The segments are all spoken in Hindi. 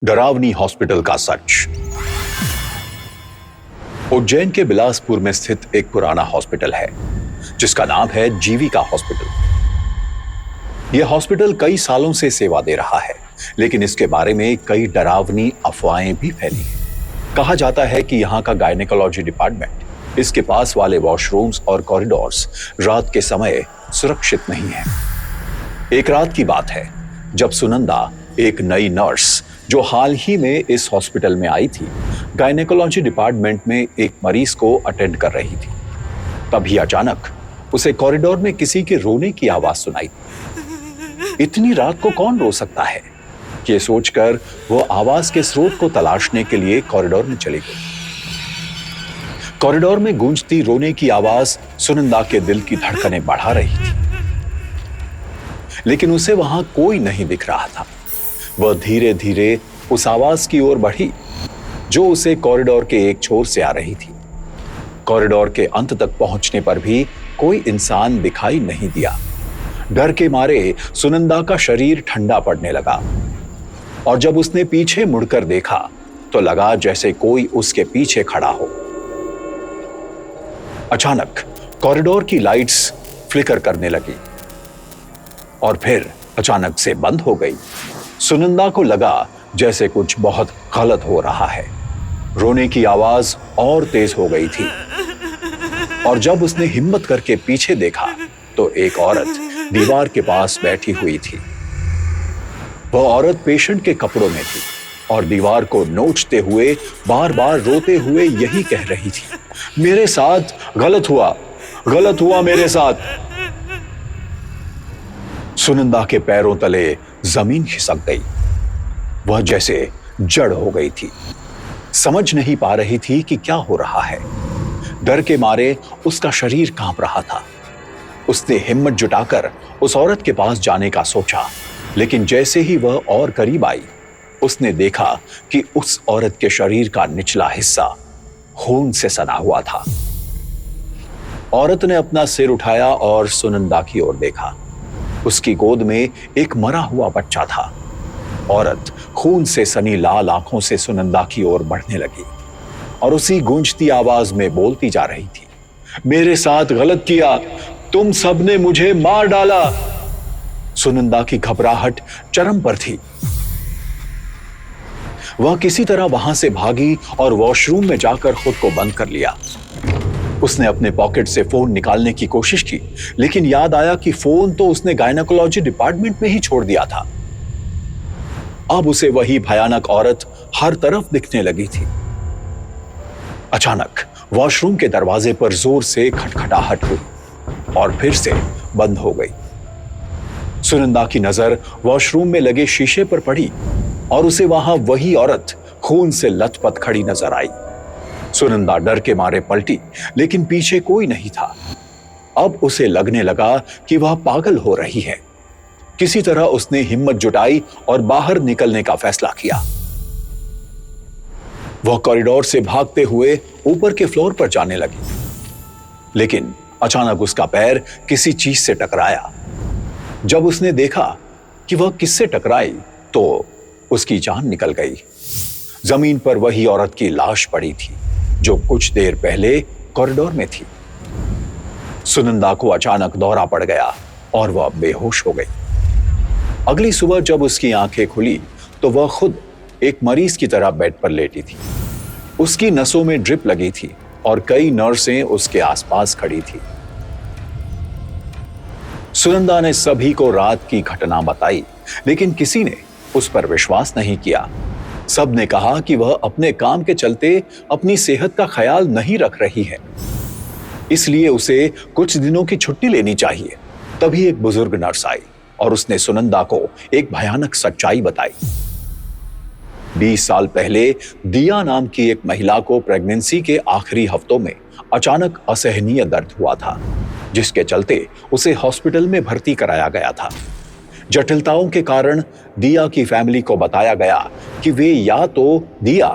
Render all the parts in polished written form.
डरावनी हॉस्पिटल का सच। उज्जैन के बिलासपुर में स्थित एक पुराना हॉस्पिटल है जिसका नाम है जीविका हॉस्पिटल। यह हॉस्पिटल कई सालों से सेवा दे रहा है, लेकिन इसके बारे में कई डरावनी अफवाहें भी फैली हैं। कहा जाता है कि यहाँ का गायनेकोलॉजी डिपार्टमेंट, इसके पास वाले वॉशरूम्स और कॉरिडोर्स रात के समय सुरक्षित नहीं है। एक रात की बात है जब सुनंदा, एक नई नर्स जो हाल ही में इस हॉस्पिटल में आई थी, गायनेकोलॉजी डिपार्टमेंट में एक मरीज को अटेंड कर रही थी। तभी अचानक उसे कॉरिडोर में किसी के रोने की आवाज सुनाई। इतनी रात को कौन रो सकता है, ये सोचकर वो आवाज के स्रोत को तलाशने के लिए कॉरिडोर में चली गई। कॉरिडोर में गूंजती रोने की आवाज सुनंदा के दिल की धड़कनें बढ़ा रही थी, लेकिन उसे वहां कोई नहीं दिख रहा था। वह धीरे धीरे उस आवाज की ओर बढ़ी जो उसे कॉरिडोर के एक छोर से आ रही थी। कॉरिडोर के अंत तक पहुंचने पर भी कोई इंसान दिखाई नहीं दिया। डर के मारे सुनंदा का शरीर ठंडा पड़ने लगा और जब उसने पीछे मुड़कर देखा तो लगा जैसे कोई उसके पीछे खड़ा हो। अचानक कॉरिडोर की लाइट्स फ्लिकर करने लगी और फिर अचानक से बंद हो गई। सुनंदा को लगा जैसे कुछ बहुत गलत हो रहा है। रोने की आवाज और तेज हो गई थी और जब उसने हिम्मत करके पीछे देखा तो एक औरत दीवार के पास बैठी हुई थी। वह औरत पेशेंट के कपड़ों में थी और दीवार को नोचते हुए बार बार रोते हुए यही कह रही थी, मेरे साथ गलत हुआ मेरे साथ। सुनंदा के पैरों तले जमीन खिसक गई। वह जैसे जड़ हो गई थी, समझ नहीं पा रही थी कि क्या हो रहा है। डर के मारे उसका शरीर कांप रहा था। उसने हिम्मत जुटाकर उस औरत के पास जाने का सोचा, लेकिन जैसे ही वह और करीब आई, उसने देखा कि उस औरत के शरीर का निचला हिस्सा खून से सना हुआ था। औरत ने अपना सिर उठाया और सुनंदा की ओर देखा। उसकी गोद में एक मरा हुआ बच्चा था। औरत खून से सनी लाल आंखों से सुनंदा की ओर बढ़ने लगी और उसी गूंजती आवाज में बोलती जा रही थी, मेरे साथ गलत किया, तुम सबने मुझे मार डाला। सुनंदा की घबराहट चरम पर थी। वह किसी तरह वहां से भागी और वॉशरूम में जाकर खुद को बंद कर लिया। उसने अपने पॉकेट से फोन निकालने की कोशिश की, लेकिन याद आया कि फोन तो उसने गायनेकोलॉजी डिपार्टमेंट में ही छोड़ दिया था। अब उसे वही भयानक औरत हर तरफ दिखने लगी थी। अचानक वॉशरूम के दरवाजे पर जोर से खटखटाहट हुई और फिर से बंद हो गई। सुनंदा की नजर वॉशरूम में लगे शीशे पर पड़ी और उसे वहां वही औरत खून से लथपथ खड़ी नजर आई। सुनंदा डर के मारे पलटी, लेकिन पीछे कोई नहीं था। अब उसे लगने लगा कि वह पागल हो रही है। किसी तरह उसने हिम्मत जुटाई और बाहर निकलने का फैसला किया। वह कॉरिडोर से भागते हुए ऊपर के फ्लोर पर जाने लगी, लेकिन अचानक उसका पैर किसी चीज से टकराया। जब उसने देखा कि वह किससे टकराई तो उसकी जान निकल गई। जमीन पर वही औरत की लाश पड़ी थी जो कुछ देर पहले कॉरिडोर में थी। सुनंदा को अचानक दौरा पड़ गया और वह बेहोश हो गई। अगली सुबह जब उसकी आंखें खुली तो वह खुद एक मरीज की तरह बेड पर लेटी थी। उसकी नसों में ड्रिप लगी थी और कई नर्सें उसके आसपास खड़ी थी। सुनंदा ने सभी को रात की घटना बताई, लेकिन किसी ने उस पर विश्वास नहीं किया। सब ने कहा कि वह अपने काम के चलते अपनी सेहत का ख्याल नहीं रख रही है, इसलिए उसे कुछ दिनों की छुट्टी लेनी चाहिए। तभी एक बुजुर्ग नर्स आई और उसने सुनंदा को एक भयानक सच्चाई बताई। 20 साल पहले दिया नाम की एक महिला को प्रेगनेंसी के आखिरी हफ्तों में अचानक असहनीय दर्द हुआ था, जिसके चलते उसे हॉस्पिटल में भर्ती कराया गया था। जटिलताओं के कारण दिया की फैमिली को बताया गया कि वे या तो दिया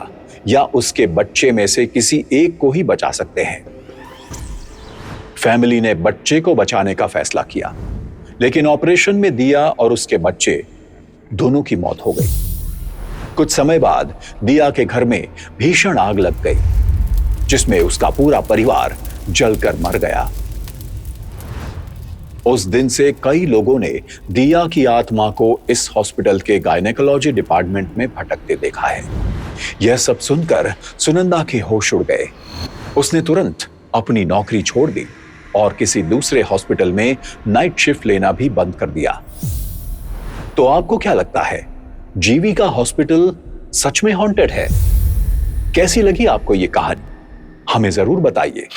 या उसके बच्चे में से किसी एक को ही बचा सकते हैं। फैमिली ने बच्चे को बचाने का फैसला किया, लेकिन ऑपरेशन में दिया और उसके बच्चे दोनों की मौत हो गई। कुछ समय बाद दिया के घर में भीषण आग लग गई, जिसमें उसका पूरा परिवार जलकर मर गया। उस दिन से कई लोगों ने दिया की आत्मा को इस हॉस्पिटल के गायनेकोलॉजी डिपार्टमेंट में भटकते देखा है। यह सब सुनकर सुनंदा के होश उड़ गए। उसने तुरंत अपनी नौकरी छोड़ दी और किसी दूसरे हॉस्पिटल में नाइट शिफ्ट लेना भी बंद कर दिया। तो आपको क्या लगता है, जीविका हॉस्पिटल सच में हॉन्टेड है? कैसी लगी आपको यह कहानी? हमें जरूर बताइए।